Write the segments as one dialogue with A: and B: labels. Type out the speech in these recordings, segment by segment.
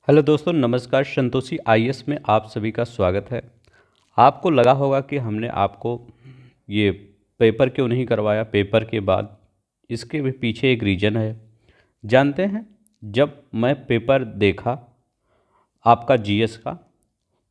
A: Hello दोस्तों, नमस्कार। Santoshi IAS में आप सभी का स्वागत है। आपको लगा होगा कि हमने आपको ये पेपर क्यों नहीं करवाया पेपर के बाद। इसके भी पीछे एक रीज़न है। जानते हैं, जब मैं पेपर देखा आपका जीएस का,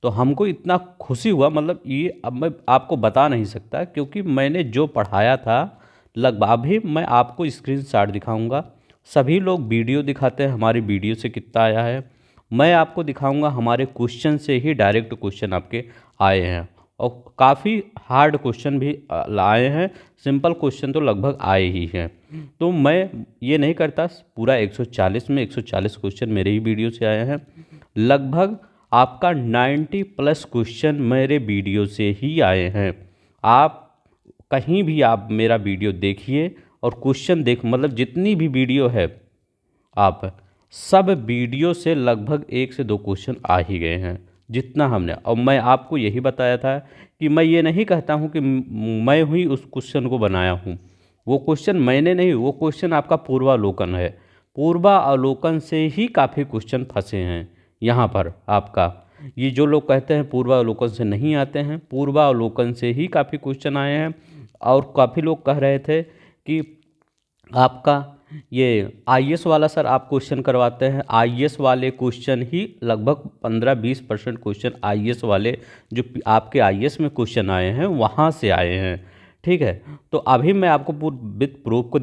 A: तो हमको इतना खुशी हुआ, मतलब ये अब मैं आपको बता नहीं सकता, क्योंकि मैंने जो पढ़ाया था लगभग, अभी मैं आपको स्क्रीनशॉट दिखाऊंगा। सभी लोग वीडियो दिखाते हैं, हमारी वीडियो से कितना आया है। मैं आपको दिखाऊंगा हमारे क्वेश्चन से ही डायरेक्ट क्वेश्चन आपके आए हैं, और काफ़ी हार्ड क्वेश्चन भी आए हैं। सिंपल क्वेश्चन तो लगभग आए ही हैं। तो मैं ये नहीं करता, पूरा 140 में 140 क्वेश्चन मेरे ही वीडियो से आए हैं। लगभग आपका 90 प्लस क्वेश्चन मेरे वीडियो से ही आए हैं। आप कहीं भी आप मेरा वीडियो देखिए और क्वेश्चन देख, मतलब जितनी भी वीडियो है, आप सब वीडियो से लगभग 1 से 2 क्वेश्चन आ ही गए हैं जितना हमने। और मैं आपको यही बताया था कि मैं ये नहीं कहता हूँ कि मैं ही उस क्वेश्चन को बनाया हूँ। वो क्वेश्चन मैंने नहीं, वो क्वेश्चन आपका पूर्वावलोकन है। पूर्वावलोकन से ही काफ़ी क्वेश्चन फंसे हैं यहाँ पर आपका। ये जो लोग कहते हैं पूर्वावलोकन से नहीं आते हैं, पूर्वावलोकन से ही काफ़ी क्वेश्चन आए हैं। और काफ़ी लोग कह रहे थे कि आपका ये आईएएस वाला सर आप क्वेश्चन करवाते हैं। आईएएस वाले क्वेश्चन ही लगभग 15-20% क्वेश्चन आईएएस वाले, जो आपके आईएएस में क्वेश्चन आए हैं, वहाँ से आए हैं। ठीक है, तो अभी मैं आपको विद प्रूफ को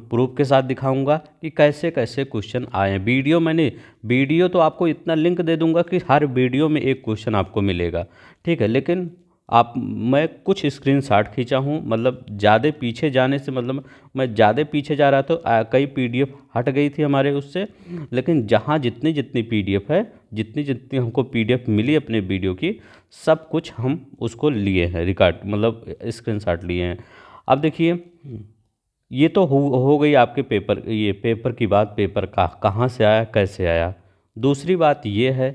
A: प्रूफ के साथ दिखाऊंगा कि कैसे कैसे क्वेश्चन आए हैं। वीडियो तो आपको इतना लिंक दे दूंगा कि हर वीडियो में एक क्वेश्चन आपको मिलेगा। ठीक है, लेकिन मैं कुछ स्क्रीनशॉट खींचा हूँ, मतलब ज़्यादा पीछे जाने से, मतलब मैं ज़्यादा पीछे जा रहा तो कई पीडीएफ हट गई थी हमारे उससे। लेकिन जहाँ जितनी जितनी पीडीएफ है, जितनी जितनी हमको पीडीएफ मिली अपने वीडियो की, सब कुछ हम उसको लिए हैं, रिकॉर्ड मतलब स्क्रीनशॉट लिए हैं। अब देखिए, ये तो हो गई आपके पेपर, ये पेपर की बात। पेपर का कहाँ से आया, कैसे आया। दूसरी बात ये है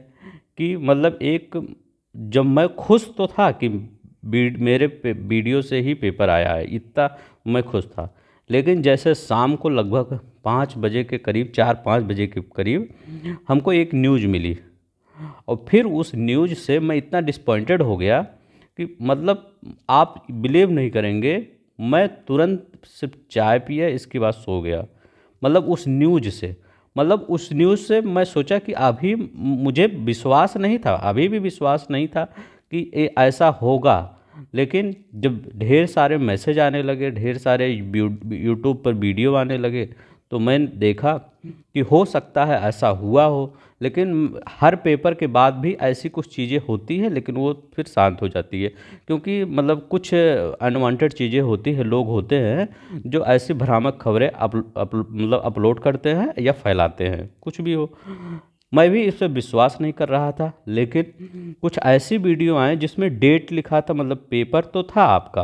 A: कि मतलब एक, जब मैं खुश तो था कि मेरे वीडियो से ही पेपर आया है, इतना मैं खुश था। लेकिन जैसे शाम को लगभग 5 बजे के करीब, 4-5 बजे के करीब हमको एक न्यूज़ मिली, और फिर उस न्यूज़ से मैं इतना डिसपॉइंटेड हो गया कि मतलब आप बिलीव नहीं करेंगे, मैं तुरंत सिर्फ चाय पिया, इसके बाद सो गया। मतलब उस न्यूज़ से, मतलब उस न्यूज़ से मैं सोचा कि अभी मुझे विश्वास नहीं था, अभी भी विश्वास नहीं था कि ये ऐसा होगा। लेकिन जब ढेर सारे मैसेज आने लगे, ढेर सारे यूट्यूब पर वीडियो आने लगे, तो मैंने देखा कि हो सकता है ऐसा हुआ हो। लेकिन हर पेपर के बाद भी ऐसी कुछ चीज़ें होती हैं, लेकिन वो फिर शांत हो जाती है, क्योंकि मतलब कुछ अनवांटेड चीज़ें होती हैं, लोग होते हैं जो ऐसी भ्रामक खबरें मतलब अपलोड करते हैं या फैलाते हैं, कुछ भी हो। मैं भी इस पर विश्वास नहीं कर रहा था, लेकिन कुछ ऐसी वीडियो आए जिसमें डेट लिखा था, मतलब पेपर तो था आपका,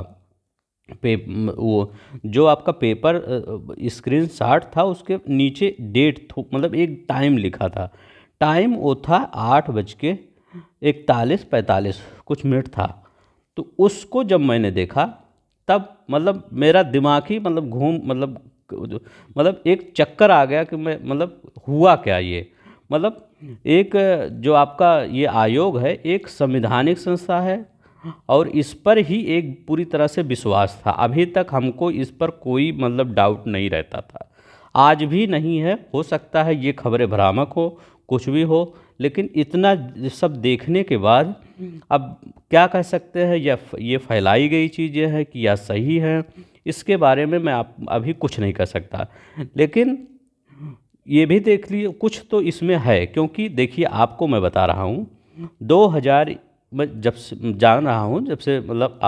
A: वो जो आपका पेपर स्क्रीन शॉट था, उसके नीचे डेट मतलब एक टाइम लिखा था। टाइम वो था 8:41-45 था। तो उसको जब मैंने देखा, तब मतलब मेरा दिमाग ही मतलब घूम, मतलब एक चक्कर आ गया कि मैं, मतलब हुआ क्या ये। मतलब एक, जो आपका ये आयोग है, एक संवैधानिक संस्था है, और इस पर ही एक पूरी तरह से विश्वास था। अभी तक हमको इस पर कोई मतलब डाउट नहीं रहता था, आज भी नहीं है। हो सकता है ये खबरें भ्रामक हो, कुछ भी हो, लेकिन इतना सब देखने के बाद अब क्या कह सकते हैं, या ये फैलाई गई चीज़ें हैं कि या सही है, इसके बारे में मैं आप अभी कुछ नहीं कर सकता। लेकिन ये भी देख लिए कुछ तो इसमें है, क्योंकि देखिए आपको मैं बता रहा हूँ, 2000 मैं जब से जान रहा हूँ, जब से मतलब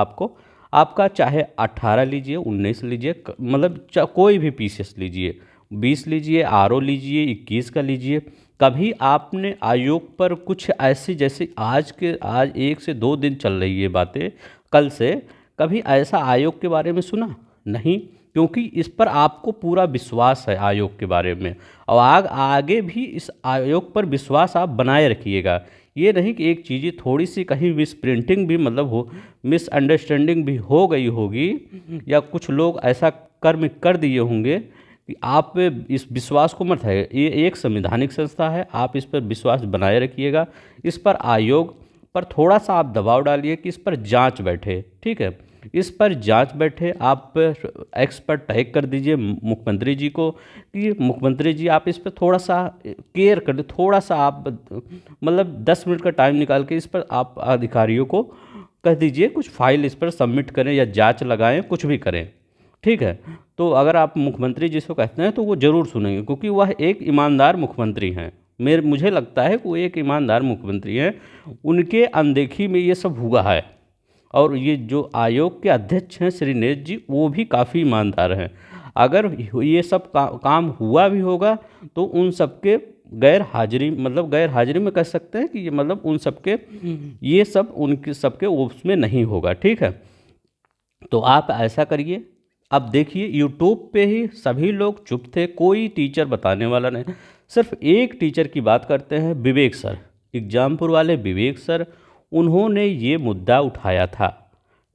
A: आपका चाहे 18 लीजिए, 19 लीजिए, मतलब कोई भी पीसीएस लीजिए, 20 लीजिए, आरओ लीजिए, 21 का लीजिए, कभी आपने आयोग पर कुछ ऐसी, जैसे आज 1 से 2 दिन चल रही है बातें, कल से, कभी ऐसा आयोग के बारे में सुना? नहीं, क्योंकि इस पर आपको पूरा विश्वास है आयोग के बारे में, और आगे भी इस आयोग पर विश्वास आप बनाए रखिएगा। ये नहीं कि एक चीज़ें थोड़ी सी कहीं मिस प्रिंटिंग भी मतलब हो, मिसअंडरस्टैंडिंग भी हो गई होगी, या कुछ लोग ऐसा कर्म कर दिए होंगे कि आप इस विश्वास को मत है, ये एक संवैधानिक संस्था है, आप इस पर विश्वास बनाए रखिएगा। इस पर आयोग पर थोड़ा सा आप दबाव डालिए कि इस पर जांच बैठे, ठीक है, इस पर जांच बैठे। आप एक्स पर टैग कर दीजिए मुख्यमंत्री जी को कि मुख्यमंत्री जी आप इस पर थोड़ा सा केयर कर दे, थोड़ा सा आप मतलब 10 मिनट का टाइम निकाल के इस पर आप अधिकारियों को कह दीजिए कुछ फाइल इस पर सबमिट करें या जांच लगाएं, कुछ भी करें, ठीक है। तो अगर आप मुख्यमंत्री जिसको कहते हैं तो वो ज़रूर सुनेंगे, क्योंकि वह एक ईमानदार मुख्यमंत्री हैं। मुझे लगता है कि वो एक ईमानदार मुख्यमंत्री हैं, उनके अनदेखी में ये सब हुआ है। और ये जो आयोग के अध्यक्ष हैं श्री नेत जी, वो भी काफ़ी ईमानदार हैं। अगर ये सब काम हुआ भी होगा तो उन सबके गैर हाजिरी, मतलब गैर हाजिरी में कह सकते हैं कि ये मतलब उन सबके ये सब उनके सबके उसमें नहीं होगा, ठीक है। तो आप ऐसा करिए। अब देखिए यूट्यूब पे ही सभी लोग चुप थे, कोई टीचर बताने वाला नहीं। सिर्फ एक टीचर की बात करते हैं, विवेक सर, एग्जामपुर वाले विवेक सर, उन्होंने ये मुद्दा उठाया था,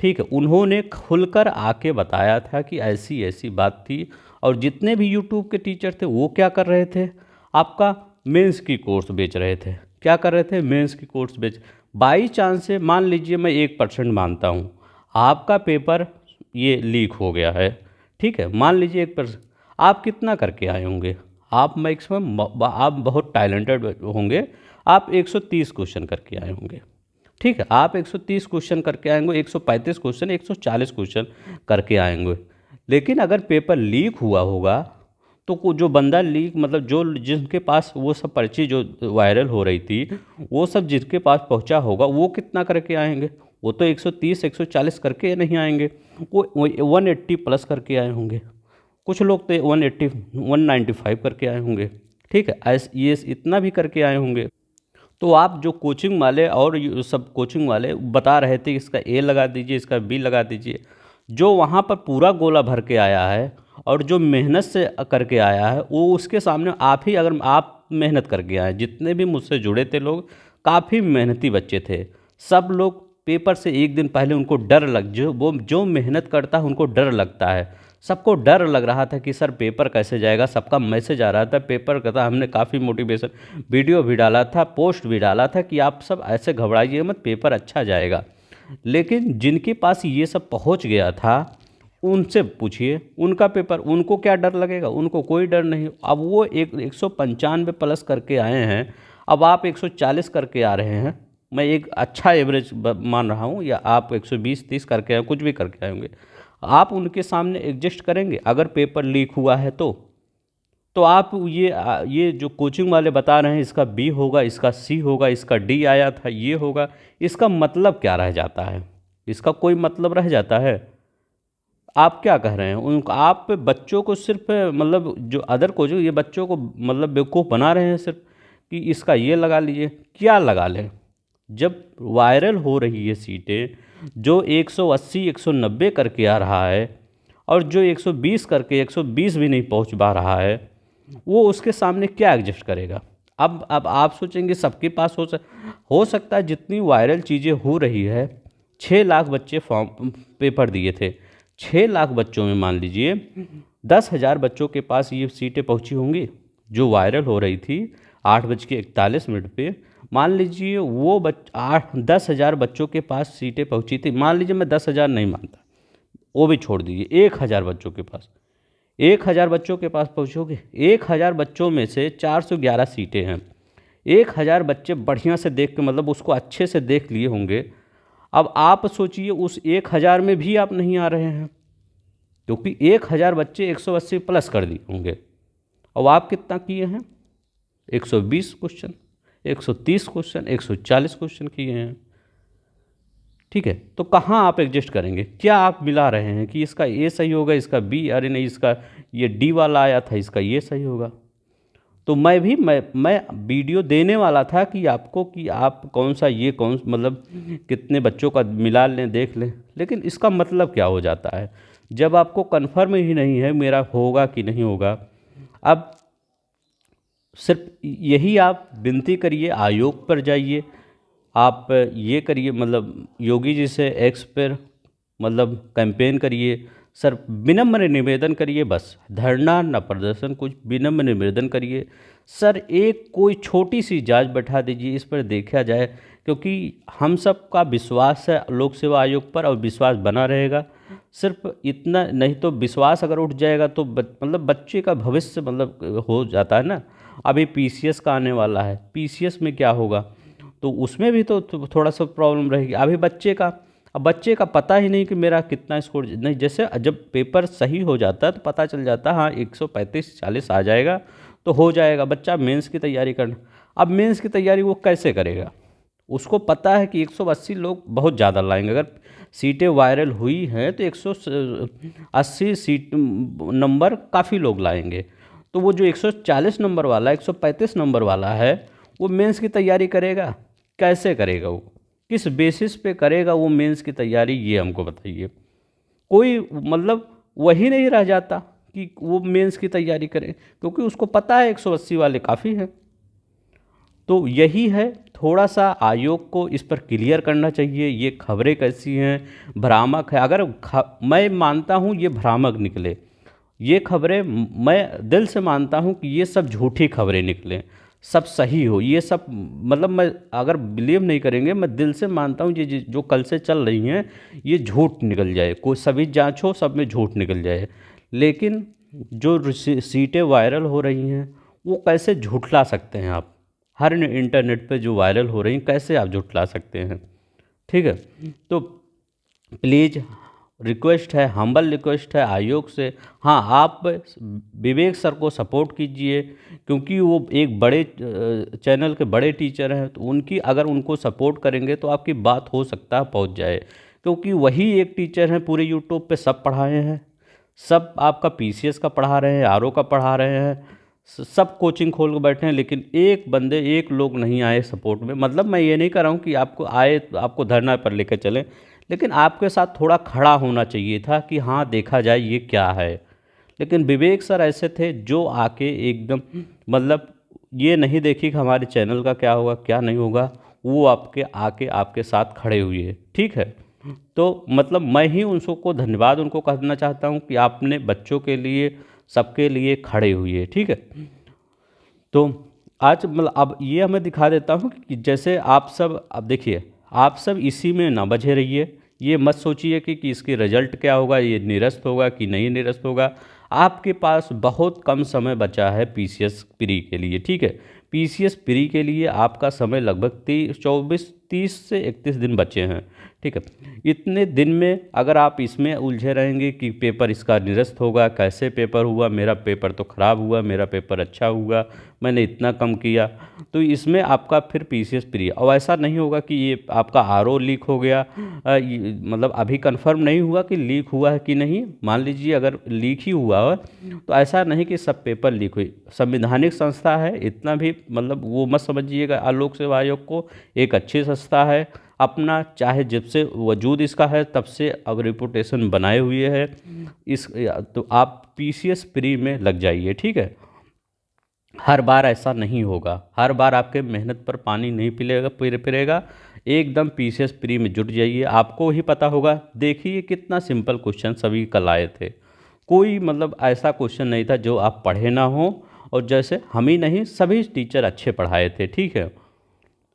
A: ठीक है। उन्होंने खुलकर आके बताया था कि ऐसी ऐसी बात थी। और जितने भी यूट्यूब के टीचर थे वो क्या कर रहे थे, आपका मेंस की कोर्स बेच रहे थे। क्या कर रहे थे, मेंस की कोर्स बेच। बाई चांस से मान लीजिए, मैं 1% मानता हूँ, आपका पेपर ये लीक हो गया है, ठीक है, मान लीजिए 1%, आप कितना करके आए होंगे? आप मैक्सिमम, आप बहुत टैलेंटेड होंगे, आप 130 क्वेश्चन करके आए होंगे, ठीक है। आप 130 क्वेश्चन करके आएंगे, 135 क्वेश्चन, 140 क्वेश्चन करके आएंगे। लेकिन अगर पेपर लीक हुआ होगा तो जो बंदा लीक, मतलब जो जिनके पास वो सब पर्ची जो वायरल हो रही थी, वो सब जिसके पास पहुंचा होगा, वो कितना करके आएंगे? वो तो 130 140 करके नहीं आएंगे, वो 180 प्लस करके आए होंगे। कुछ लोग तो 180 195 करके आए होंगे, ठीक है, ऐसे ये इतना भी करके आए होंगे। तो आप जो कोचिंग वाले और ये सब कोचिंग वाले बता रहे थे इसका ए लगा दीजिए, इसका बी लगा दीजिए, जो वहाँ पर पूरा गोला भर के आया है और जो मेहनत से करके आया है, वो उसके सामने आप ही, अगर आप मेहनत करके आए, जितने भी मुझसे जुड़े थे लोग, काफ़ी मेहनती बच्चे थे। सब लोग पेपर से एक दिन पहले उनको डर लग, जो मेहनत करता है उनको डर लगता है। सबको डर लग रहा था कि सर पेपर कैसे जाएगा, सबका मैसेज आ रहा था पेपर का था। हमने काफ़ी मोटिवेशन वीडियो भी डाला था, पोस्ट भी डाला था कि आप सब ऐसे घबराइए मत, पेपर अच्छा जाएगा। लेकिन जिनके पास ये सब पहुंच गया था, उनसे पूछिए उनका पेपर, उनको क्या डर लगेगा? उनको कोई डर नहीं। अब वो 195 प्लस करके आए हैं, अब आप 140 करके आ रहे हैं। मैं एक अच्छा एवरेज मान रहा हूँ, या आप 120-30 करके आए, कुछ भी करके आए होंगे, आप उनके सामने एडजस्ट करेंगे? अगर पेपर लीक हुआ है तो आप ये जो कोचिंग वाले बता रहे हैं इसका बी होगा, इसका सी होगा, इसका डी आया था, ये होगा, इसका मतलब क्या रह जाता है? इसका कोई मतलब रह जाता है? आप क्या कह रहे हैं उनको? आप बच्चों को सिर्फ, मतलब जो अदर कोचिंग, ये बच्चों को मतलब बेवकूफ़ बना रहे हैं सिर्फ कि इसका ये लगा लीजिए। क्या लगा लें? जब वायरल हो रही है सीटें, जो 180 190 करके आ रहा है और जो 120 करके 120 भी नहीं पहुंच पा रहा है, वो उसके सामने क्या एडजस्ट करेगा? अब आप सोचेंगे सबके पास हो सकता है। जितनी वायरल चीज़ें हो रही है, 6 लाख बच्चे फॉर्म पेपर दिए थे, 6 लाख बच्चों में मान लीजिए 10,000 बच्चों के पास ये सीटें पहुंची होंगी जो वायरल हो रही थी 8:41 पे। मान लीजिए वो 10,000 बच्चों के पास सीटें पहुंची थी। मान लीजिए, मैं 10,000 नहीं मानता, वो भी छोड़ दीजिए, 1,000 बच्चों के पास, 1,000 बच्चों के पास पहुँचोगे, 1,000 बच्चों में से 411 सीटें हैं। 1,000 बच्चे बढ़िया से देख के, मतलब उसको अच्छे से देख लिए होंगे। अब आप सोचिए उस 1,000 में भी आप नहीं आ रहे हैं, क्योंकि 1,000 बच्चे 180 प्लस कर दिए होंगे। अब आप कितना किए हैं? 120 क्वेश्चन, 130 क्वेश्चन, 140 क्वेश्चन किए हैं, ठीक है। तो कहाँ आप एडजस्ट करेंगे? क्या आप मिला रहे हैं कि इसका ए सही होगा, इसका बी, अरे नहीं इसका ये डी वाला आया था, इसका ये सही होगा? तो मैं वीडियो देने वाला था कि आपको, कि आप कौन सा ये कौन, मतलब कितने बच्चों का मिला लें, देख लें। लेकिन इसका मतलब क्या हो जाता है जब आपको कन्फर्म ही नहीं है मेरा होगा कि नहीं होगा? अब सिर्फ यही आप विनती करिए, आयोग पर जाइए, आप ये करिए, मतलब योगी जी से एक्स पर मतलब कैंपेन करिए, सर विनम्र निवेदन करिए, बस धरना न प्रदर्शन, कुछ विनम्र निवेदन करिए सर, एक कोई छोटी सी जांच बैठा दीजिए, इस पर देखा जाए, क्योंकि हम सब का विश्वास है लोक सेवा आयोग पर और विश्वास बना रहेगा। सिर्फ इतना नहीं तो विश्वास अगर उठ जाएगा तो मतलब बच्चे का भविष्य मतलब हो जाता है ना। अभी पीसीएस का आने वाला है, पीसीएस में क्या होगा, तो उसमें भी तो थोड़ा सा प्रॉब्लम रहेगी। अभी बच्चे का, अब बच्चे का पता ही नहीं कि मेरा कितना स्कोर नहीं, जैसे जब पेपर सही हो जाता है तो पता चल जाता है हाँ 135-40 आ जाएगा तो हो जाएगा, बच्चा मेंस की तैयारी करना। अब मेंस की तैयारी वो कैसे करेगा, उसको पता है कि 180 लोग बहुत ज़्यादा लाएंगे, अगर सीटें वायरल हुई हैं तो 180 सीट नंबर काफ़ी लोग लाएंगे, तो वो जो 140 नंबर वाला 135 नंबर वाला है वो मेंस की तैयारी करेगा, कैसे करेगा, वो किस बेसिस पे करेगा वो मेंस की तैयारी, ये हमको बताइए। कोई मतलब वही नहीं रह जाता कि वो मेंस की तैयारी करे, क्योंकि उसको पता है 180 वाले काफ़ी हैं। तो यही है, थोड़ा सा आयोग को इस पर क्लियर करना चाहिए, ये खबरें कैसी हैं, भ्रामक है। अगर मैं मानता हूँ ये भ्रामक निकले, ये खबरें मैं दिल से मानता हूँ कि ये सब झूठी खबरें निकलें, सब सही हो, ये सब मतलब मैं अगर बिलीव नहीं करेंगे, मैं दिल से मानता हूँ ये जो कल से चल रही हैं ये झूठ निकल जाए, कोई सभी जांच हो सब में झूठ निकल जाए। लेकिन जो सीटें वायरल हो रही हैं वो कैसे झूठला सकते हैं आप, हर इंटरनेट पे जो वायरल हो रही हैं कैसे आप झूठला सकते हैं। ठीक है, तो प्लीज़ रिक्वेस्ट है, हम्बल रिक्वेस्ट है आयोग से, हाँ आप विवेक सर को सपोर्ट कीजिए, क्योंकि वो एक बड़े चैनल के बड़े टीचर हैं, तो उनकी अगर उनको सपोर्ट करेंगे तो आपकी बात हो सकता है पहुंच जाए, क्योंकि वही एक टीचर हैं पूरे यूट्यूब पे सब पढ़ाए हैं, सब आपका पीसीएस का पढ़ा रहे हैं, आरओ का पढ़ा रहे हैं, सब कोचिंग खोल के बैठे हैं, लेकिन एक बंदे एक लोग नहीं आए सपोर्ट में। मतलब मैं ये नहीं कर रहा हूँ कि आपको आए तो आपको धरना पर लेकर चलें, लेकिन आपके साथ थोड़ा खड़ा होना चाहिए था कि हाँ देखा जाए ये क्या है। लेकिन विवेक सर ऐसे थे जो आके एकदम मतलब ये नहीं देखी कि हमारे चैनल का क्या होगा क्या नहीं होगा, वो आपके आके आपके साथ खड़े हुए, ठीक है। तो मतलब मैं ही उनको धन्यवाद उनको कहना चाहता हूँ कि आपने बच्चों के लिए सबके लिए खड़े हुए, ठीक है। तो आज मतलब अब ये हमें दिखा देता हूँ कि जैसे आप सब, अब देखिए आप सब इसी में ना बझे रहिए, ये मत सोचिए कि इसकी रिजल्ट क्या होगा, ये निरस्त होगा कि नहीं निरस्त होगा। आपके पास बहुत कम समय बचा है पीसीएस प्री के लिए, ठीक है। पीसीएस प्री के लिए आपका समय लगभग 30 से 31 दिन बचे हैं, ठीक है। इतने दिन में अगर आप इसमें उलझे रहेंगे कि पेपर इसका निरस्त होगा, कैसे पेपर हुआ, मेरा पेपर तो ख़राब हुआ, मेरा पेपर अच्छा हुआ, मैंने इतना कम किया, तो इसमें आपका फिर पीसीएस प्री, और ऐसा नहीं होगा कि ये आपका आरओ लीक हो गया, मतलब अभी कंफर्म नहीं हुआ कि लीक हुआ है कि नहीं। मान लीजिए अगर लीक ही हुआ हो तो ऐसा नहीं कि सब पेपर लीक हुई, संवैधानिक संस्था है, इतना भी मतलब वो मत समझिएगा लोक सेवा आयोग को, एक अच्छी संस्था है अपना, चाहे जब से वजूद इसका है तब से अब रिपुटेशन बनाए हुए है इस, तो आप पीसीएस प्री में लग जाइए, ठीक है। हर बार ऐसा नहीं होगा, हर बार आपके मेहनत पर पानी नहीं फिरेगा, एकदम पीसीएस प्री में जुट जाइए, आपको ही पता होगा। देखिए कितना सिंपल क्वेश्चन सभी कल आए थे, कोई मतलब ऐसा क्वेश्चन नहीं था जो आप पढ़े ना हो, और जैसे हम ही नहीं सभी टीचर अच्छे पढ़ाए थे, ठीक है।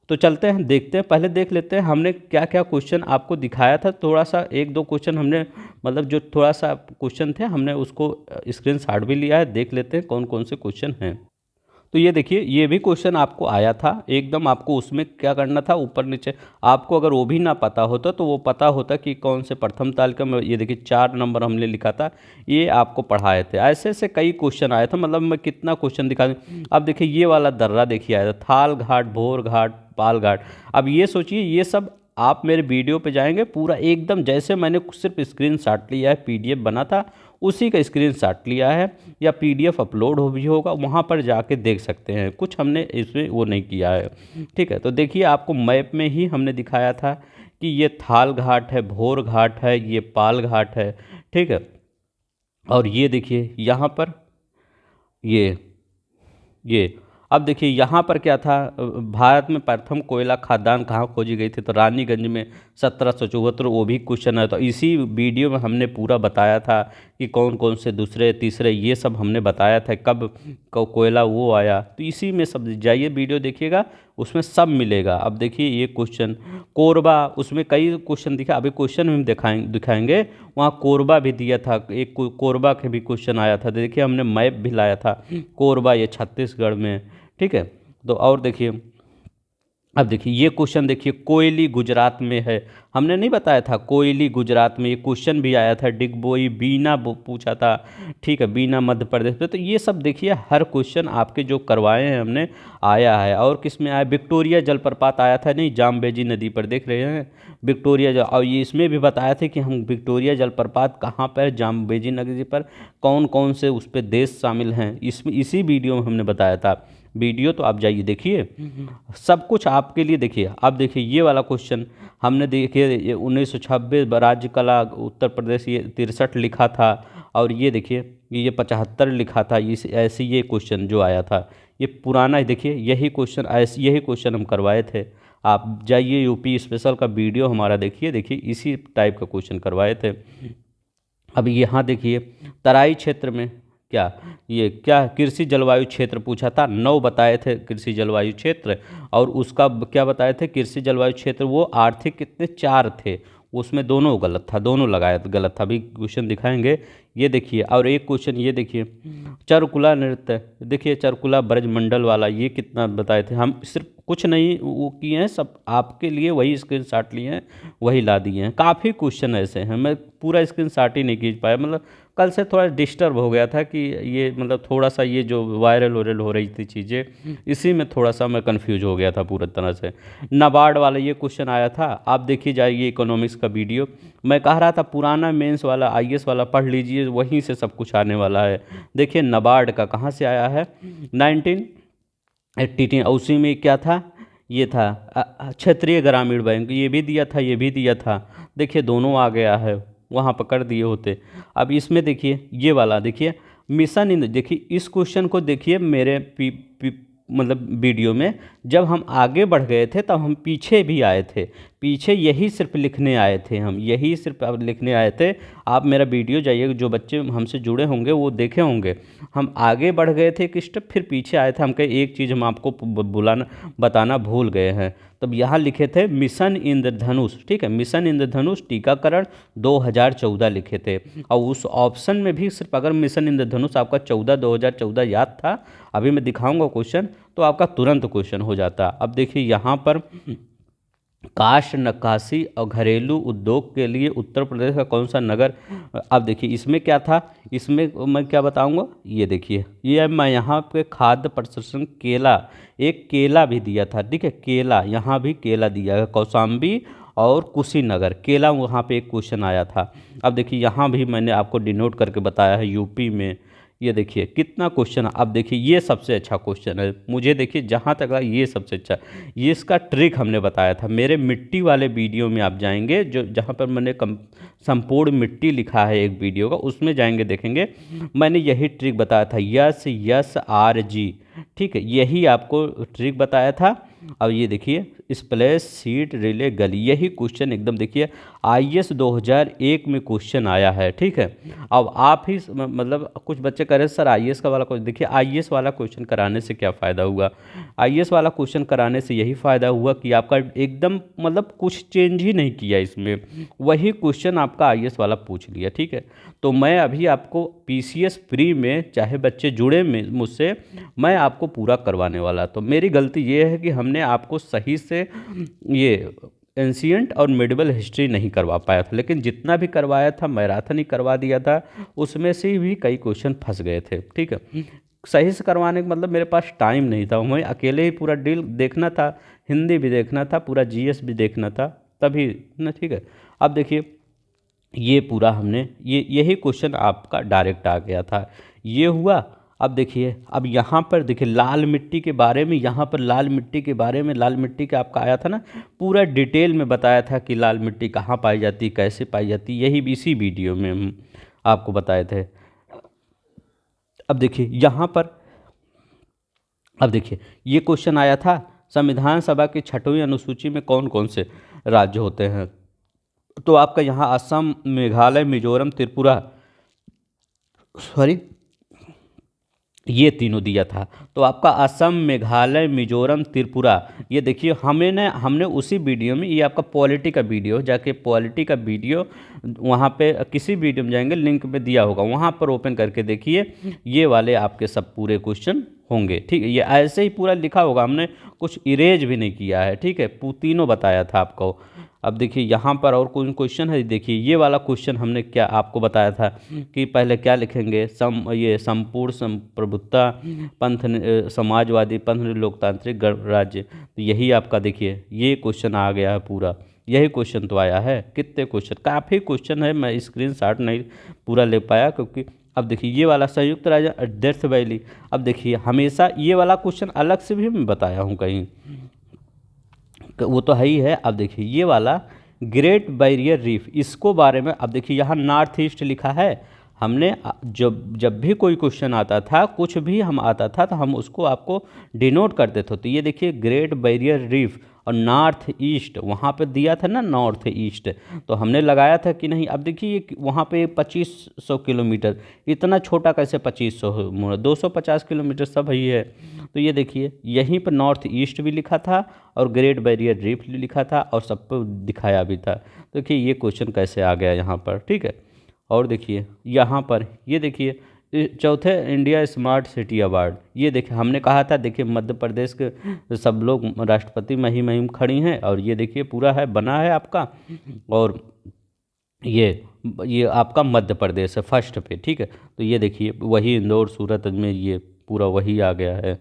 A: तो चलते हैं देखते हैं, पहले देख लेते हैं हमने क्या क्या क्वेश्चन आपको दिखाया था, थोड़ा सा एक दो क्वेश्चन हमने मतलब जो थोड़ा सा क्वेश्चन थे हमने उसको स्क्रीनशॉट भी लिया है, देख लेते हैं कौन कौन से क्वेश्चन हैं। तो ये देखिए ये भी क्वेश्चन आपको आया था एकदम, आपको उसमें क्या करना था ऊपर नीचे, आपको अगर वो भी ना पता होता तो वो पता होता कि कौन से प्रथम तालिका में, ये देखिए 4 नंबर हमने लिखा था, ये आपको पढ़ाए थे। ऐसे ऐसे कई क्वेश्चन आए थे, मतलब मैं कितना क्वेश्चन दिखा दूं। अब देखिए ये वाला दर्रा देखिए आया था, थाल घाट, भोर घाट, पाल घाट। अब ये सोचिए ये सब आप मेरे वीडियो पे जाएंगे पूरा एकदम जैसे मैंने सिर्फ स्क्रीनशॉट लिया है, पीडीएफ बना था उसी का स्क्रीनशॉट लिया है, या पीडीएफ अपलोड हो भी होगा वहाँ पर जाके देख सकते हैं, कुछ हमने इसमें वो नहीं किया है, ठीक है। तो देखिए आपको मैप में ही हमने दिखाया था कि ये थाल घाट है, भोर घाट है, ये पाल घाट है, ठीक है। और ये देखिए यहाँ पर ये अब देखिए यहाँ पर क्या था, भारत में प्रथम कोयला खदान कहाँ खोजी गई थी, तो रानीगंज में 1774, वो भी क्वेश्चन है। तो इसी वीडियो में हमने पूरा बताया था कि कौन कौन से दूसरे तीसरे ये सब हमने बताया था, कब कोयला वो आया। तो इसी में सब जाइए वीडियो देखिएगा, उसमें सब मिलेगा। अब देखिए ये क्वेश्चन कोरबा, उसमें कई क्वेश्चन दिखा, अभी क्वेश्चन हम दिखाएंगे। वहाँ कोरबा भी दिया था, एक कोरबा के भी क्वेश्चन आया था। देखिए हमने मैप भी लाया था, कोरबा ये छत्तीसगढ़ में, ठीक है। तो और देखिए, अब देखिए ये क्वेश्चन देखिए, कोयली गुजरात में है, हमने नहीं बताया था कोयली गुजरात में, ये क्वेश्चन भी आया था। डिगबोई बीना पूछा था, ठीक है, बीना मध्य प्रदेश में। तो ये सब देखिए हर क्वेश्चन आपके जो करवाए हैं हमने आया है। और किस में आया, विक्टोरिया जलप्रपात आया था, नहीं जामबेजी नदी पर, देख रहे हैं विक्टोरिया जल। और ये इसमें भी बताया था कि हम विक्टोरिया जलप्रपात कहाँ पर, जामबेजी नदी पर, कौन कौन से उस पर देश शामिल हैं, इसमें इसी वीडियो में हमने बताया था। वीडियो तो आप जाइए देखिए, सब कुछ आपके लिए देखिए। अब देखिए ये वाला क्वेश्चन हमने देखिए, ये 1926 राज्य कला उत्तर प्रदेश, ये 63 लिखा था। और ये देखिए ये 75 लिखा था। इस ऐसे ये क्वेश्चन जो आया था, ये पुराना है। देखिए यही क्वेश्चन, ऐसे यही क्वेश्चन हम करवाए थे। आप जाइए यूपी स्पेशल का वीडियो हमारा देखिए, देखिए इसी टाइप का क्वेश्चन करवाए थे। अब यहाँ देखिए तराई क्षेत्र में क्या, ये क्या कृषि जलवायु क्षेत्र पूछा था, 9 बताए थे कृषि जलवायु क्षेत्र। और उसका क्या बताए थे, कृषि जलवायु क्षेत्र वो आर्थिक कितने 4 थे, उसमें दोनों गलत था, दोनों लगाया गलत था। अभी क्वेश्चन दिखाएंगे। ये देखिए और एक क्वेश्चन ये देखिए, चरकुला नृत्य, देखिए चरकुला ब्रजमंडल वाला, ये कितना बताए थे। हम सिर्फ कुछ नहीं वो किए हैं, सब आपके लिए वही स्क्रीनशॉट लिए हैं, वही ला दिए हैं। काफ़ी क्वेश्चन ऐसे हैं, मैं पूरा स्क्रीनशॉट ही नहीं खींच पाया, मतलब कल से थोड़ा डिस्टर्ब हो गया था कि ये मतलब थोड़ा सा ये जो वायरल हो रही थी चीज़ें, इसी में थोड़ा सा मैं कंफ्यूज हो गया था पूरी तरह से। नाबार्ड वाला ये क्वेश्चन आया था, आप देखिए जाइए इकोनॉमिक्स का वीडियो। मैं कह रहा था पुराना मेंस वाला आईएएस वाला पढ़ लीजिए, वहीं से सब कुछ आने वाला है। देखिए नाबार्ड का कहाँ से आया है, 1980, उसी में क्या था, ये था क्षेत्रीय ग्रामीण बैंक, ये भी दिया था, ये भी दिया था। देखिए दोनों आ गया है, वहाँ पकड़ दिए होते। अब इसमें देखिए ये वाला देखिए, मिशन इन, देखिए इस क्वेश्चन को देखिए मेरे मतलब वीडियो में जब हम आगे बढ़ गए थे तब हम पीछे भी आए थे, पीछे यही सिर्फ लिखने आए थे, हम यही सिर्फ अब लिखने आए थे। आप मेरा वीडियो जाइए, जो बच्चे हमसे जुड़े होंगे वो देखे होंगे, हम आगे बढ़ गए थे एक स्टेप, फिर पीछे आए थे। हम कहे एक चीज़ हम आपको बुलाना बताना भूल गए हैं। तब यहाँ लिखे थे मिशन इंद्रधनुष, ठीक है, मिशन इंद्रधनुष टीकाकरण 2014 लिखे थे। और उस ऑप्शन में भी सिर्फ अगर मिशन इंद्रधनुष आपका 2014 याद था, अभी मैं दिखाऊंगा क्वेश्चन, तो आपका तुरंत क्वेश्चन हो जाता। अब देखिए यहाँ पर काष्ठ नक्काशी और घरेलू उद्योग के लिए उत्तर प्रदेश का कौन सा नगर। अब देखिए इसमें क्या था, इसमें मैं क्या बताऊंगा, ये देखिए ये मैं यहाँ पे खाद्य प्रसंस्करण केला, एक केला भी दिया था, ठीक है, केला यहाँ भी केला दिया है, कौशाम्बी और कुशीनगर, केला वहाँ पे एक क्वेश्चन आया था। अब देखिए यहाँ भी मैंने आपको डिनोट करके बताया है यूपी में। ये देखिए कितना क्वेश्चन। अब देखिए ये सबसे अच्छा क्वेश्चन है मुझे, देखिए जहाँ तक ये सबसे अच्छा, ये इसका ट्रिक हमने बताया था मेरे मिट्टी वाले वीडियो में। आप जाएंगे जो जहाँ पर मैंने संपूर्ण मिट्टी लिखा है एक वीडियो का, उसमें जाएंगे देखेंगे मैंने यही ट्रिक बताया था, यस यस आर जी, ठीक है, यही आपको ट्रिक बताया था। अब ये देखिए स्प्लैश सीट रिले गली, यही क्वेश्चन एकदम देखिए आईएएस 2001 में क्वेश्चन आया है, ठीक है। अब आप ही मतलब कुछ बच्चे कह रहे हैं सर आईएएस का वाला क्वेश्चन, देखिए आईएएस वाला क्वेश्चन कराने से क्या फ़ायदा हुआ, आईएएस वाला क्वेश्चन कराने से यही फ़ायदा हुआ कि आपका एकदम मतलब कुछ चेंज ही नहीं किया इसमें, वही क्वेश्चन आपका आईएएस वाला पूछ लिया, ठीक है। तो मैं अभी आपको पीसीएस फ्री में, चाहे बच्चे जुड़े में मुझसे, मैं आपको पूरा करवाने वाला। तो मेरी गलती ये है कि हमने आपको सही से ये एंशियंट और मिडिवल हिस्ट्री नहीं करवा पाया था, लेकिन जितना भी करवाया था मैराथन ही करवा दिया था, उसमें से भी कई क्वेश्चन फंस गए थे, ठीक है। सही से करवाने का मतलब मेरे पास टाइम नहीं था, मैं अकेले ही पूरा डील देखना था, हिंदी भी देखना था, पूरा जीएस भी देखना था, तभी ना, ठीक है। अब देखिए ये पूरा हमने यही क्वेश्चन आपका डायरेक्ट आ गया था, ये हुआ। अब देखिए अब यहाँ पर देखिए लाल मिट्टी के बारे में, यहाँ पर लाल मिट्टी के बारे में, लाल मिट्टी का आपका आया था ना, पूरा डिटेल में बताया था कि लाल मिट्टी कहाँ पाई जाती, कैसे पाई जाती, यही इसी वीडियो में हम आपको बताए थे। अब देखिए यहाँ पर अब देखिए ये क्वेश्चन आया था, संविधान सभा की 6वीं अनुसूची में कौन कौन से राज्य होते हैं? तो आपका यहाँ असम, मेघालय, मिजोरम, त्रिपुरा, सॉरी, ये तीनों दिया था। तो आपका असम, मेघालय, मिजोरम, त्रिपुरा, ये देखिए हमने उसी वीडियो में, ये आपका पॉलिटी का वीडियो, जाके पॉलिटी का वीडियो वहाँ पे किसी वीडियो में जाएंगे, लिंक पे दिया होगा, वहाँ पर ओपन करके देखिए, ये वाले आपके सब पूरे क्वेश्चन होंगे। ठीक है, ये ऐसे ही पूरा लिखा होगा, हमने कुछ इरेज भी नहीं किया है। ठीक है, तीनों बताया था आपको। अब देखिए यहाँ पर और कोई क्वेश्चन है, देखिए ये वाला क्वेश्चन हमने क्या आपको बताया था कि पहले क्या लिखेंगे, ये संपूर्ण संप्रभुता, समाजवादी पंथ, लोकतांत्रिक राज्य। तो यही आपका देखिए ये क्वेश्चन आ गया है पूरा, यही क्वेश्चन तो आया है। कितने क्वेश्चन, काफ़ी क्वेश्चन है, मैं स्क्रीनशॉट नहीं पूरा ले पाया क्योंकि। अब देखिए ये वाला संयुक्त राज्य डेथ वैली, अब देखिए हमेशा ये वाला क्वेश्चन अलग से भी मैं बताया हूँ कहीं, वो तो है ही है। अब देखिए ये वाला ग्रेट बैरियर रीफ, इसको बारे में, अब देखिए यहाँ नॉर्थ ईस्ट लिखा है, हमने जब भी कोई क्वेश्चन आता था, कुछ भी हम आता था, तो हम उसको आपको डिनोट करते थे। तो ये देखिए ग्रेट बैरियर रीफ और नॉर्थ ईस्ट, वहाँ पे दिया था ना नॉर्थ ईस्ट, तो हमने लगाया था कि नहीं। अब देखिए ये वहाँ पे 2500 किलोमीटर, इतना छोटा कैसे 2500, 250 किलोमीटर सब ही है। तो ये देखिए यहीं पर नॉर्थ ईस्ट भी लिखा था और ग्रेट बैरियर रीफ भी लिखा था और सब पर दिखाया भी था। तो देखिए ये क्वेश्चन कैसे आ गया यहाँ पर। ठीक है, और देखिए यहाँ पर ये देखिए चौथे इंडिया स्मार्ट सिटी अवार्ड, ये देखिए हमने कहा था, देखिए मध्य प्रदेश के सब लोग राष्ट्रपति महिम खड़ी हैं, और ये देखिए पूरा है बना है आपका, और ये आपका मध्य प्रदेश है फर्स्ट पे। ठीक है, तो ये देखिए वही इंदौर, सूरत, अजमेर, ये पूरा वही आ गया है।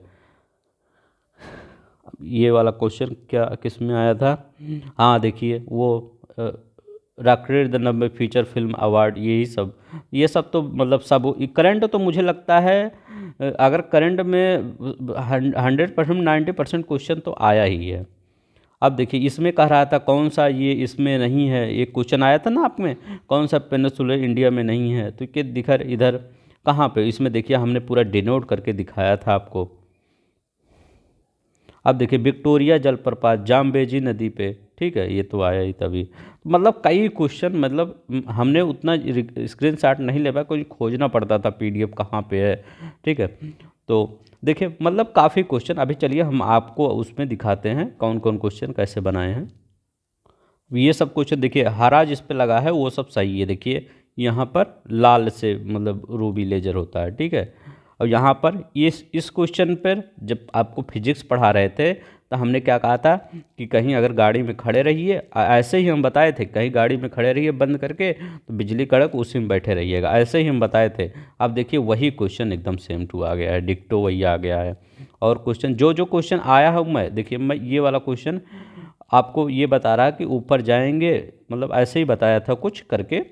A: ये वाला क्वेश्चन क्या किस में आया था? हाँ देखिए वो rocket the number feature film award, यही सब, ये सब तो मतलब सब करंट, तो मुझे लगता है अगर करंट में 100%, 90% क्वेश्चन तो आया ही है। अब देखिए इसमें कह रहा था कौन सा, ये इसमें नहीं है, एक क्वेश्चन आया था ना आप में, कौन सा पेनिनसुला इंडिया में नहीं है, तो कि दिखर इधर कहाँ पे, इसमें देखिए हमने पूरा डिनोट करके दिखाया था आपको। अब देखिए विक्टोरिया जलप्रपात जाम्बेजी नदी पे, ठीक है, ये तो आया ही तभी। मतलब कई क्वेश्चन, मतलब हमने उतना स्क्रीनशॉट नहीं ले पाया, कुछ खोजना पड़ता था पीडीएफ कहाँ पे है। ठीक है, तो देखिए मतलब काफ़ी क्वेश्चन, अभी चलिए हम आपको उसमें दिखाते हैं कौन कौन क्वेश्चन कैसे बनाए हैं। ये सब क्वेश्चन देखिए हरा जिस पे लगा है वो सब सही है, देखिए यहाँ पर लाल से मतलब रूबी लेजर होता है। ठीक है, और यहाँ पर इस क्वेश्चन पर जब आपको फिजिक्स पढ़ा रहे थे तो हमने क्या कहा था कि कहीं अगर गाड़ी में खड़े रहिए, ऐसे ही हम बताए थे, कहीं गाड़ी में खड़े रहिए बंद करके तो बिजली कड़क उसी में बैठे रहिएगा, ऐसे ही हम बताए थे। अब देखिए वही क्वेश्चन एकदम सेम टू आ गया है, डिक्टो वही आ गया है। और क्वेश्चन जो क्वेश्चन आया है मैं देखिए, मैं ये वाला क्वेश्चन आपको ये बता रहा कि ऊपर जाएंगे, मतलब ऐसे ही बताया था कुछ करके।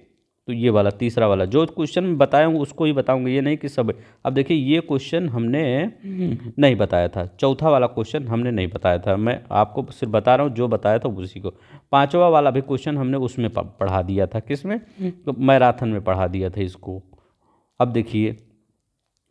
A: तो ये वाला तीसरा वाला जो क्वेश्चन बताया हूँ उसको ही बताऊंगा, ये नहीं कि सब। अब देखिए ये क्वेश्चन हमने नहीं बताया था, चौथा वाला क्वेश्चन हमने नहीं बताया था, मैं आपको सिर्फ बता रहा हूँ जो बताया था उसी को। पांचवा वाला भी क्वेश्चन हमने उसमें पढ़ा दिया था, किसमें, तो मैराथन में पढ़ा दिया था इसको। अब देखिए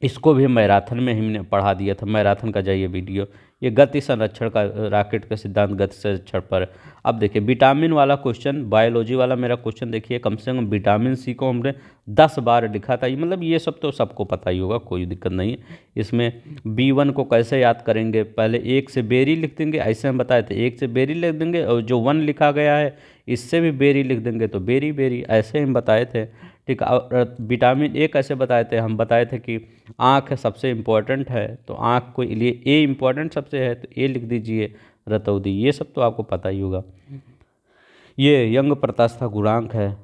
A: इसको भी मैराथन में हमने पढ़ा दिया था, मैराथन का जाइए वीडियो। ये गति संरक्षण का, रॉकेट का सिद्धांत गति संरक्षण पर। अब देखिए विटामिन वाला क्वेश्चन, बायोलॉजी वाला मेरा क्वेश्चन देखिए, कम से कम विटामिन सी को हमने 10 बार लिखा था। ये मतलब ये सब तो सबको पता ही होगा, कोई दिक्कत नहीं है इसमें। B1 को कैसे याद करेंगे, पहले एक से बेरी लिख देंगे, ऐसे हम बताए थे, एक से बेरी लिख देंगे, और जो 1 लिखा गया है इससे भी बेरी लिख देंगे, तो बेरी बेरी ऐसे हम बताए थे। ठीक है, और विटामिन ए कैसे बताए थे, हम बताए थे कि आँख सबसे इम्पोर्टेंट है, तो आँख को लिए ए इम्पोर्टेंट सबसे है, तो ए लिख दीजिए, रतौदी, ये सब तो आपको पता ही होगा। ये यंग प्रत्यास्था गुणांक है,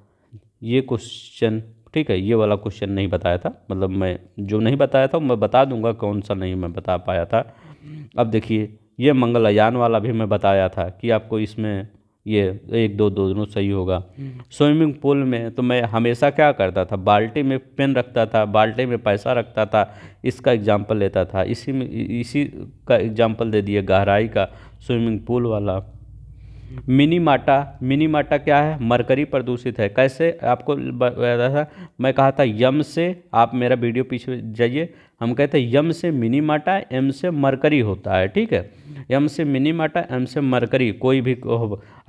A: ये क्वेश्चन, ठीक है, ये वाला क्वेश्चन नहीं बताया था, मतलब मैं जो नहीं बताया था मैं बता दूंगा कौन सा नहीं मैं बता पाया था। अब देखिए ये मंगलयान वाला भी मैं बताया था कि आपको इसमें ये 1 2 दोनों सही होगा। स्विमिंग पूल में तो मैं हमेशा क्या करता था, बाल्टी में पेन रखता था, बाल्टी में पैसा रखता था, इसका एग्जाम्पल लेता था, इसी का एग्जाम्पल दे दिया गहराई का, स्विमिंग पूल वाला। मिनी माटा क्या है, मरकरी प्रदूषित है, कैसे आपको बताया था, मैं कहा था यम से, आप मेरा वीडियो पीछे जाइए, हम कहते हैं यम से मिनीमाटा, एम से मरकरी होता है, ठीक है। यम से मिनीमाटा, एम से मरकरी, कोई भी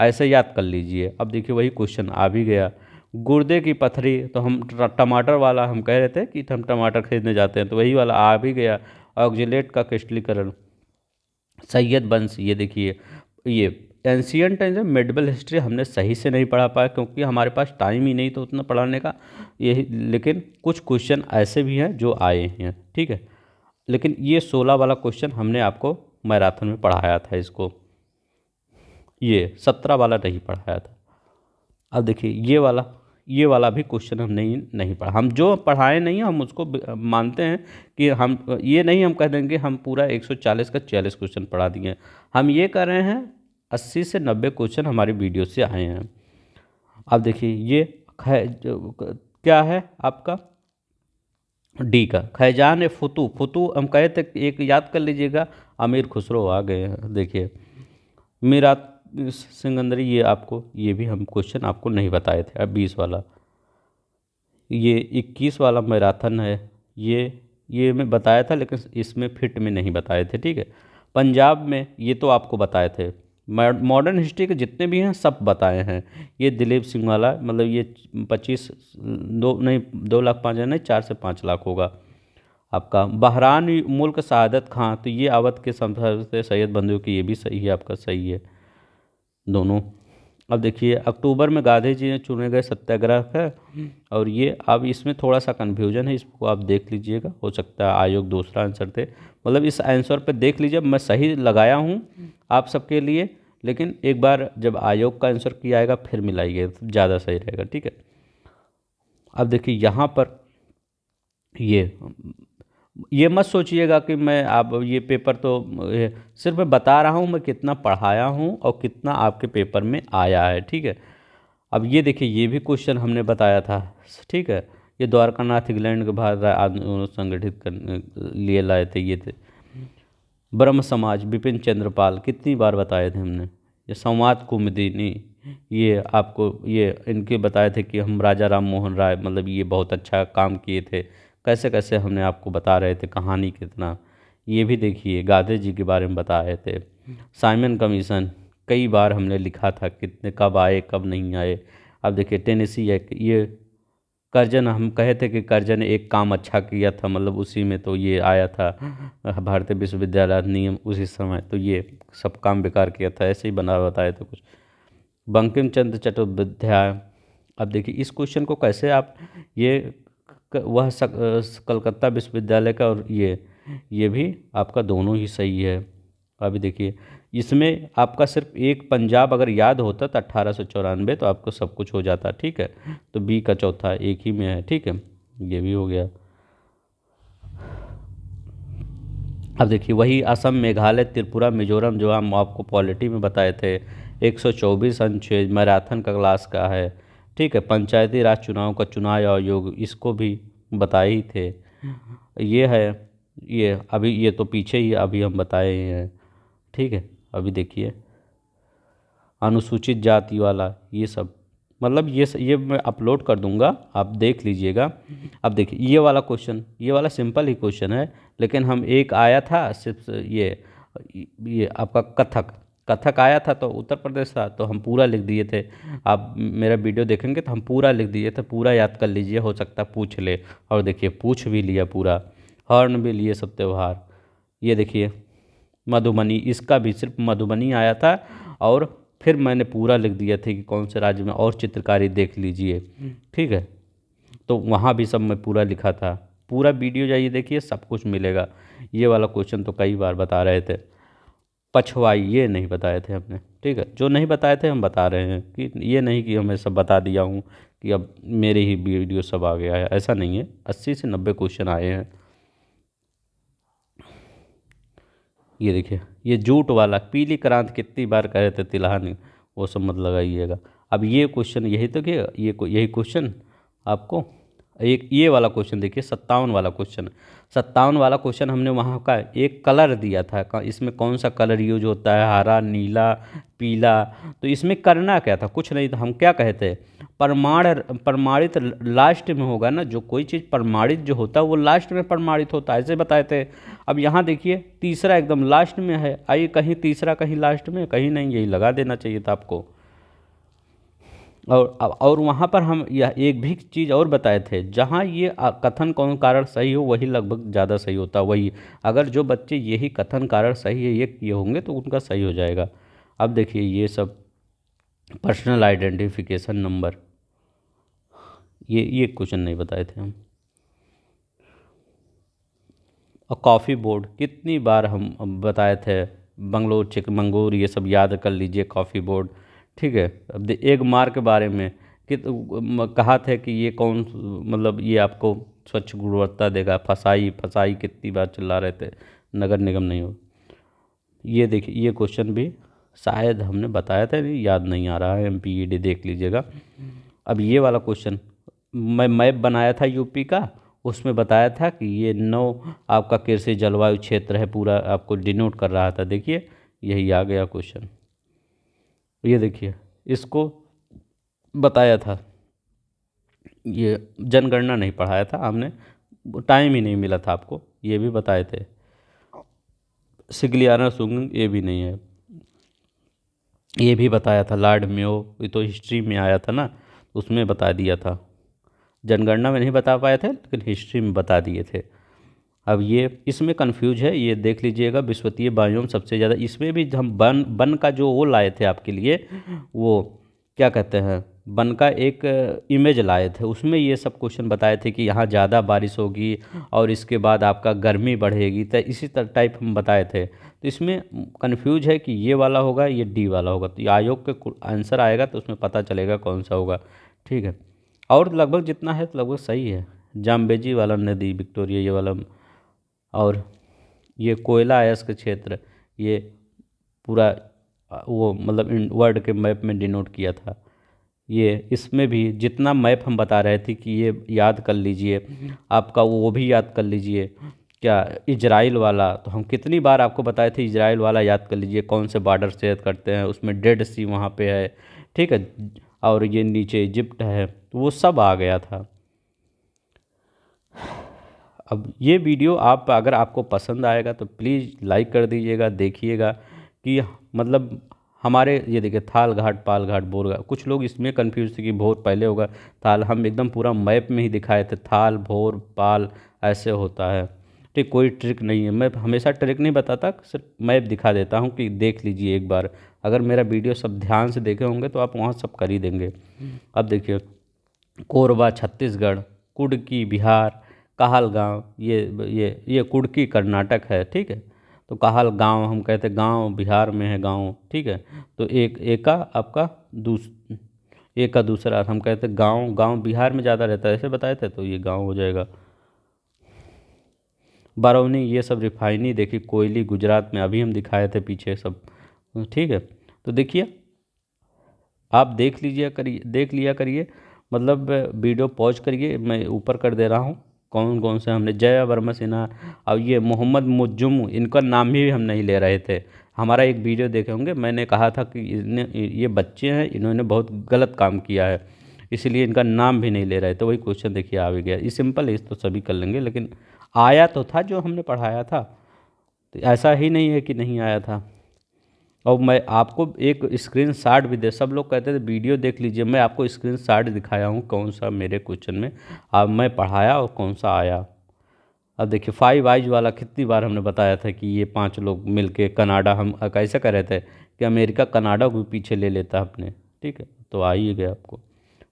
A: ऐसे याद कर लीजिए। अब देखिए वही क्वेश्चन आ भी गया। गुर्दे की पथरी, तो हम टमाटर वाला हम कह रहे थे कि हम टमाटर खरीदने जाते हैं, तो वही वाला आ भी गया। ऑक्जेलेट का क्रिस्टलीकरण, सैयद वंश, ये देखिए ये एंशियंट टाइम्स में मेडिवल हिस्ट्री हमने सही से नहीं पढ़ा पाया क्योंकि हमारे पास टाइम ही नहीं तो उतना पढ़ाने का, यही। लेकिन कुछ क्वेश्चन ऐसे भी हैं जो आए हैं, ठीक है। लेकिन ये 16 वाला क्वेश्चन हमने आपको मैराथन में पढ़ाया था, इसको ये 17 वाला नहीं पढ़ाया था। अब देखिए ये वाला भी क्वेश्चन हम नहीं पढ़ा। हम जो पढ़ाए नहीं हम उसको मानते हैं कि हम ये नहीं हम कह देंगे हम पूरा 140 का 40 क्वेश्चन पढ़ा दिए। हम ये कर रहे हैं 80 से 90 क्वेश्चन हमारी वीडियो से आए हैं। अब देखिए ये क्या है आपका डी का खैजान फुतू। फुतू हम कहे थे एक याद कर लीजिएगा, अमीर खुसरो आ गए हैं। देखिए मीरा सिकंदरी, ये आपको ये भी हम क्वेश्चन आपको नहीं बताए थे। अब 20 वाला, ये 21 वाला मैराथन है, ये मैं बताया था लेकिन इसमें फिट में नहीं बताए थे, ठीक है। पंजाब में ये तो आपको बताए थे। मॉडर्न हिस्ट्री के जितने भी हैं सब बताए हैं। ये दिलीप सिंह वाला, मतलब ये 25 दो नहीं 2,05,000 नहीं 4 से 5 लाख होगा आपका। बहरान मुल्क सआदत खां, तो ये अवध के संसद से सैयद बंधु की, ये भी सही है आपका, सही है दोनों। अब देखिए अक्टूबर में गांधी जी ने चुने गए सत्याग्रह है, और ये अब इसमें थोड़ा सा कन्फ्यूजन है, इसको आप देख लीजिएगा, हो सकता है आयोग दूसरा आंसर थे। मतलब इस आंसर पे देख लीजिए, मैं सही लगाया हूँ आप सबके लिए, लेकिन एक बार जब आयोग का आंसर किया आएगा फिर मिलाइए तो ज़्यादा सही रहेगा, ठीक है। अब देखिए यहाँ पर ये मत सोचिएगा कि मैं आप ये पेपर तो सिर्फ मैं बता रहा हूँ मैं कितना पढ़ाया हूँ और कितना आपके पेपर में आया है, ठीक है। अब ये देखिए ये भी क्वेश्चन हमने बताया था, ठीक है। ये द्वारकानाथ इंग्लैंड के बाद आंदोलन संगठित करने लिए लाए थे, ये थे। ब्रह्म समाज बिपिन चंद्रपाल, कितनी बार बताए थे हमने। ये संवाद कुमुदिनी, ये आपको ये इनके बताए थे कि हम राजा राम मोहन राय, मतलब ये बहुत अच्छा काम किए थे, कैसे कैसे हमने आपको बता रहे थे कहानी कितना। ये भी देखिए गांधी जी के बारे में बताए थे। साइमन कमीशन कई बार हमने लिखा था, कितने कब आए कब नहीं आए। अब देखिए टेनेसी एक्ट, ये करजन, हम कहे थे कि करजन एक काम अच्छा किया था, मतलब उसी में तो ये आया था भारतीय विश्वविद्यालय अधिनियम उसी समय, तो ये सब काम बेकार किया था, ऐसे ही बना बताए थे कुछ। बंकिम चंद्र चट्टोपाध्याय, अब देखिए इस क्वेश्चन को कैसे आप ये कलकत्ता विश्वविद्यालय का, और ये भी आपका दोनों ही सही है। अभी देखिए इसमें आपका सिर्फ एक पंजाब अगर याद होता तो 1894, तो आपको सब कुछ हो जाता, ठीक है। तो बी का चौथा एक ही में है, ठीक है, ये भी हो गया। अब देखिए वही असम, मेघालय, त्रिपुरा, मिजोरम, जो हम आपको पॉलिटी में बताए थे, 124 अनुच्छेद मैराथन का क्लास का है, ठीक है। पंचायती राज चुनाव का चुनाव आयोग, इसको भी बताए ही थे। ये है, ये अभी ये तो पीछे ही अभी हम बताए हैं, ठीक है। अभी देखिए अनुसूचित जाति वाला, ये सब, मतलब ये मैं अपलोड कर दूंगा, आप देख लीजिएगा। अब देखिए ये वाला सिंपल ही क्वेश्चन है, लेकिन हम एक आया था सिर्फ ये आपका कथक आया था, तो उत्तर प्रदेश था, तो हम पूरा लिख दिए थे। आप मेरा वीडियो देखेंगे तो हम पूरा लिख दिए थे, पूरा याद कर लीजिए, हो सकता है पूछ ले। और देखिए पूछ भी लिया पूरा, हॉर्न भी लिए, सब त्यौहार। ये देखिए मधुबनी, इसका भी सिर्फ मधुबनी आया था, और फिर मैंने पूरा लिख दिया था कि कौन से राज्य में, और चित्रकारी देख लीजिए, ठीक है। तो वहाँ भी सब मैं पूरा लिखा था, पूरा वीडियो जाइए देखिए, सब कुछ मिलेगा। ये वाला क्वेश्चन तो कई बार बता रहे थे। पछवाई, ये नहीं बताए थे हमने, ठीक है। जो नहीं बताए थे हम बता रहे हैं, कि ये नहीं कि हमें सब बता दिया हूँ कि अब मेरे ही वीडियो सब आ गया है, ऐसा नहीं है। 80 से 90 क्वेश्चन आए हैं। ये देखिए ये जूट वाला, पीली क्रांति कितनी बार कहे थे तिलहन, वो सब मत लगाइएगा। अब ये क्वेश्चन यही तो कि यही क्वेश्चन आपको, एक ये वाला क्वेश्चन देखिए 57 वाला क्वेश्चन। 57 वाला क्वेश्चन हमने वहाँ का एक कलर दिया था, इसमें कौन सा कलर यूज होता है, हरा, नीला, पीला। तो इसमें करना क्या था, कुछ नहीं था। हम क्या कहे थे, प्रमाणित लास्ट में होगा ना, जो कोई चीज़ प्रमाणित जो होता है वो लास्ट में प्रमाणित होता है, ऐसे बताए थे। अब यहाँ देखिए तीसरा एकदम लास्ट में है, आइए कहीं तीसरा कहीं लास्ट में, कहीं नहीं, यही लगा देना चाहिए था आपको। और वहाँ पर हम यह एक भी चीज़ और बताए थे, जहाँ ये कथन कौन कारण सही हो वही लगभग ज़्यादा सही होता है, वही अगर जो बच्चे यही कथन कारण सही है ये किए होंगे तो उनका सही हो जाएगा। अब देखिए ये सब पर्सनल आइडेंटिफिकेशन नंबर, ये क्वेश्चन नहीं बताए थे हम। और कॉफ़ी बोर्ड कितनी बार हम बताए थे, बंगलोर चिकमंगलूर ये सब याद कर लीजिए, कॉफ़ी बोर्ड, ठीक है। अब एक मार्क के बारे में कि कहा थे कि ये कौन, मतलब ये आपको स्वच्छ गुणवत्ता देगा, फसाई फसाई कितनी बार चिल्ला रहे थे, नगर निगम नहीं हो। ये देखिए ये क्वेश्चन भी शायद हमने बताया था, नहीं याद नहीं आ रहा है, MPED देख लीजिएगा। अब ये वाला क्वेश्चन मैं मैप बनाया था यूपी का, उसमें बताया था कि ये 9 आपका कृषि जलवायु क्षेत्र है, पूरा आपको डिनोट कर रहा था, देखिए यही आ गया क्वेश्चन। ये देखिए इसको बताया था, ये जनगणना नहीं पढ़ाया था हमने, टाइम ही नहीं मिला था आपको, ये भी बताए थे। सिगलियाना सुंग ये भी नहीं है, ये भी बताया था। लॉर्ड मेयो ये तो हिस्ट्री में आया था ना, उसमें बता दिया था, जनगणना में नहीं बता पाए थे लेकिन हिस्ट्री में बता दिए थे। अब ये इसमें कंफ्यूज है, ये देख लीजिएगा, विश्वतीय बायोम सबसे ज़्यादा, इसमें भी हम वन का जो वो लाए थे आपके लिए, वो क्या कहते हैं, वन का एक इमेज लाए थे, उसमें ये सब क्वेश्चन बताए थे कि यहाँ ज़्यादा बारिश होगी और इसके बाद आपका गर्मी बढ़ेगी, तो इसी तरह टाइप हम बताए थे। तो इसमें कंफ्यूज है कि ये वाला होगा ये डी वाला होगा, तो ये आयोग के आंसर आएगा तो उसमें पता चलेगा कौन सा होगा, ठीक है। और लगभग जितना है तो लगभग सही है। जाम्बेजी वाला नदी विक्टोरिया ये वाला, और ये कोयला अयस्क क्षेत्र, ये पूरा वो मतलब वर्ल्ड के मैप में डिनोट किया था। ये इसमें भी जितना मैप हम बता रहे थे कि ये याद कर लीजिए, आपका वो भी याद कर लीजिए, क्या इजराइल वाला, तो हम कितनी बार आपको बताए थे इजराइल वाला याद कर लीजिए, कौन से बॉर्डर शेयर करते हैं, उसमें डेड सी वहाँ पे है, ठीक है। और ये नीचे इजिप्ट है, तो वो सब आ गया था। अब ये वीडियो आप अगर आपको पसंद आएगा तो प्लीज़ लाइक कर दीजिएगा, देखिएगा कि मतलब हमारे ये देखिए थाल घाट पाल घाट बोर घाट, कुछ लोग इसमें कंफ्यूज थे कि भोर पहले होगा थाल, हम एकदम पूरा मैप में ही दिखाए थे, थाल भोर पाल ऐसे होता है, ठीक। कोई ट्रिक नहीं है, मैं हमेशा ट्रिक नहीं बताता, सिर्फ मैप दिखा देता हूँ कि देख लीजिए एक बार, अगर मेरा वीडियो सब ध्यान से देखे होंगे तो आप वहाँ सब कर ही देंगे। अब देखिए कोरबा छत्तीसगढ़, कुडकी बिहार, कहलगांव ये कुडकी कर्नाटक है, ठीक है। तो कहलगांव हम कहते गांव बिहार में है गांव, ठीक है। तो एक का आपका एक का दूसरा हम कहते गांव, गांव बिहार में ज़्यादा रहता है, ऐसे बताए थे, तो ये गांव हो जाएगा। बरौनी ये सब रिफाइनी देखिए, कोयली गुजरात में, अभी हम दिखाए थे पीछे सब, ठीक है। तो देखिए आप देख लिया करिए, मतलब वीडियो पॉज करिए, मैं ऊपर कर दे रहा हूँ कौन कौन से हमने, जया वर्मा सिन्हा और ये मोहम्मद मुज्जुम, इनका नाम भी हम नहीं ले रहे थे। हमारा एक वीडियो देखे होंगे, मैंने कहा था कि ये बच्चे हैं, इन्होंने बहुत गलत काम किया है, इसलिए इनका नाम भी नहीं ले रहे, तो वही क्वेश्चन देखिए आ भी गया। ये सिंपल है, इस तो सभी कर लेंगे, लेकिन आया तो था जो हमने पढ़ाया था, तो ऐसा ही नहीं है कि नहीं आया था। और मैं आपको एक स्क्रीनशॉट भी दे, सब लोग कहते थे वीडियो देख लीजिए, मैं आपको स्क्रीनशॉट दिखाया हूँ कौन सा मेरे क्वेश्चन में अब मैं पढ़ाया और कौन सा आया। अब देखिए 5 आइज वाला कितनी बार हमने बताया था कि ये 5 लोग मिलके कनाडा, हम कैसे कर रहे थे कि अमेरिका कनाडा को भी पीछे ले लेता अपने, ठीक है। तो आ ही गया आपको।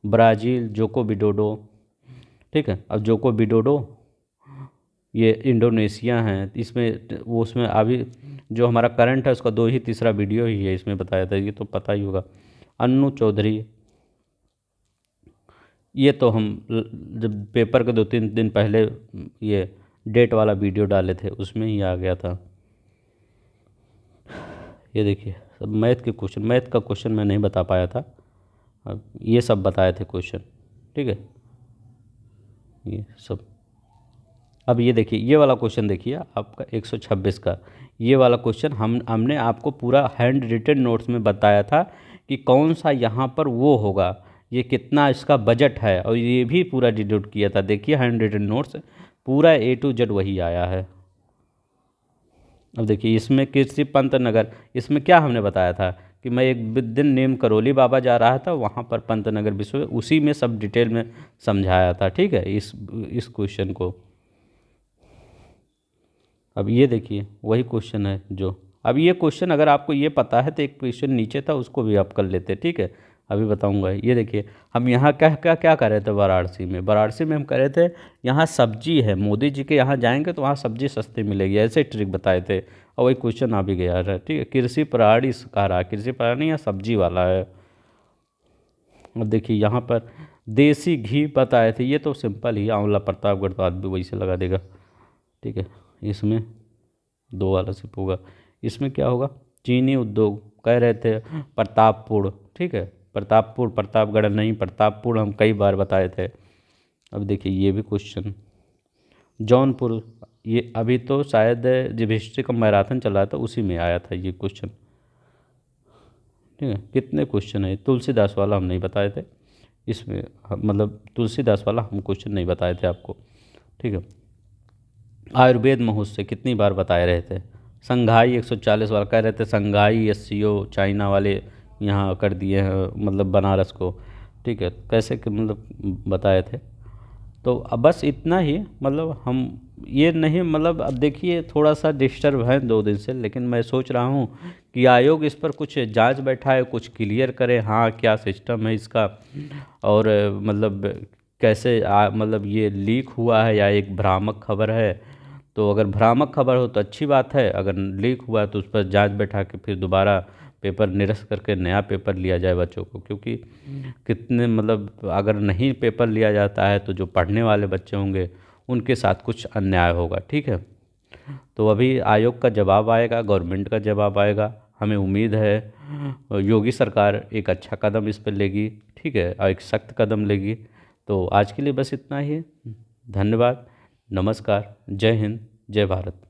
A: ब्राज़ील जोको विडोडो, ठीक है। अब जोको विडोडो ये इंडोनेशिया हैं, इसमें वो उसमें अभी जो हमारा करंट है उसका 2 ही तीसरा वीडियो ही है, इसमें बताया था, ये तो पता ही होगा। अन्नू चौधरी, ये तो हम जब पेपर के 2-3 दिन पहले ये डेट वाला वीडियो डाले थे उसमें ही आ गया था। ये देखिए सब मैथ के क्वेश्चन, मैथ का क्वेश्चन मैं नहीं बता पाया था, अब ये सब बताए थे क्वेश्चन, ठीक है। ये सब अब ये देखिए ये वाला क्वेश्चन देखिए आपका 126 का, ये वाला क्वेश्चन हमने आपको पूरा हैंड रिटन नोट्स में बताया था कि कौन सा यहाँ पर वो होगा, ये कितना इसका बजट है, और ये भी पूरा डिडक्ट किया था। देखिए हैंड रिटन नोट्स पूरा A to Z वही आया है। अब देखिए इसमें कृषि पंतनगर, इसमें क्या हमने बताया था कि मैं एक दिन नेम करौली बाबा जा रहा था, वहाँ पर पंतनगर विश्व, उसी में सब डिटेल में समझाया था। ठीक है, इस क्वेश्चन को। अब ये देखिए वही क्वेश्चन है जो, अब ये क्वेश्चन अगर आपको ये पता है तो एक क्वेश्चन नीचे था उसको भी आप कर लेते। ठीक है, अभी बताऊंगा। ये देखिए हम यहाँ क्या क्या क्या कर रहे थे वाराणसी में हम कर रहे थे, यहाँ सब्जी है, मोदी जी के यहाँ जाएंगे तो वहाँ सब्जी सस्ती मिलेगी, ऐसे ट्रिक बताए थे, और वही क्वेश्चन आ भी गया है। ठीक है, कृषि प्राणी कह रहा है, कृषि प्राणी या सब्जी वाला है। अब देखिए यहाँ पर देसी घी बताए थे, ये तो सिंपल ही, आंवला प्रतापगढ़ तो आदमी वही से लगा देगा। ठीक है, इसमें दो वाला सिर्फ होगा। इसमें क्या होगा, चीनी उद्योग कह रहे थे प्रतापपुर। ठीक है, प्रतापपुर, प्रतापगढ़ नहीं, प्रतापपुर हम कई बार बताए थे। अब देखिए ये भी क्वेश्चन, जौनपुर, ये अभी तो शायद जब हिस्ट्री का मैराथन चल रहा था उसी में आया था ये क्वेश्चन। ठीक है, कितने क्वेश्चन है, तुलसीदास वाला हम नहीं बताए थे इसमें, मतलब तुलसीदास वाला हम क्वेश्चन नहीं बताए थे आपको। ठीक है, आयुर्वेद महोत्सव कितनी बार बताए रहे थे, संघाई 140 वाला कह रहे थे, संघाई SCO चाइना वाले यहाँ कर दिए हैं, मतलब बनारस को। ठीक है, कैसे कि मतलब बताए थे। तो अब बस इतना ही, मतलब हम ये नहीं, मतलब अब देखिए थोड़ा सा डिस्टर्ब है 2 दिन से, लेकिन मैं सोच रहा हूँ कि आयोग इस पर कुछ जांच बैठाए, कुछ क्लियर करे, हाँ क्या सिस्टम है इसका, और मतलब कैसे मतलब ये लीक हुआ है या एक भ्रामक खबर है। तो अगर भ्रामक खबर हो तो अच्छी बात है, अगर लीक हुआ है तो उस पर जांच बैठा के फिर दोबारा पेपर निरस्त करके नया पेपर लिया जाए बच्चों को, क्योंकि कितने मतलब अगर नहीं पेपर लिया जाता है तो जो पढ़ने वाले बच्चे होंगे उनके साथ कुछ अन्याय होगा। ठीक है, तो अभी आयोग का जवाब आएगा, गवर्नमेंट का जवाब आएगा, हमें उम्मीद है योगी सरकार एक अच्छा कदम इस पर लेगी। ठीक है, और एक सख्त कदम लेगी। तो आज के लिए बस इतना ही, धन्यवाद, नमस्कार, जय हिंद, जय भारत।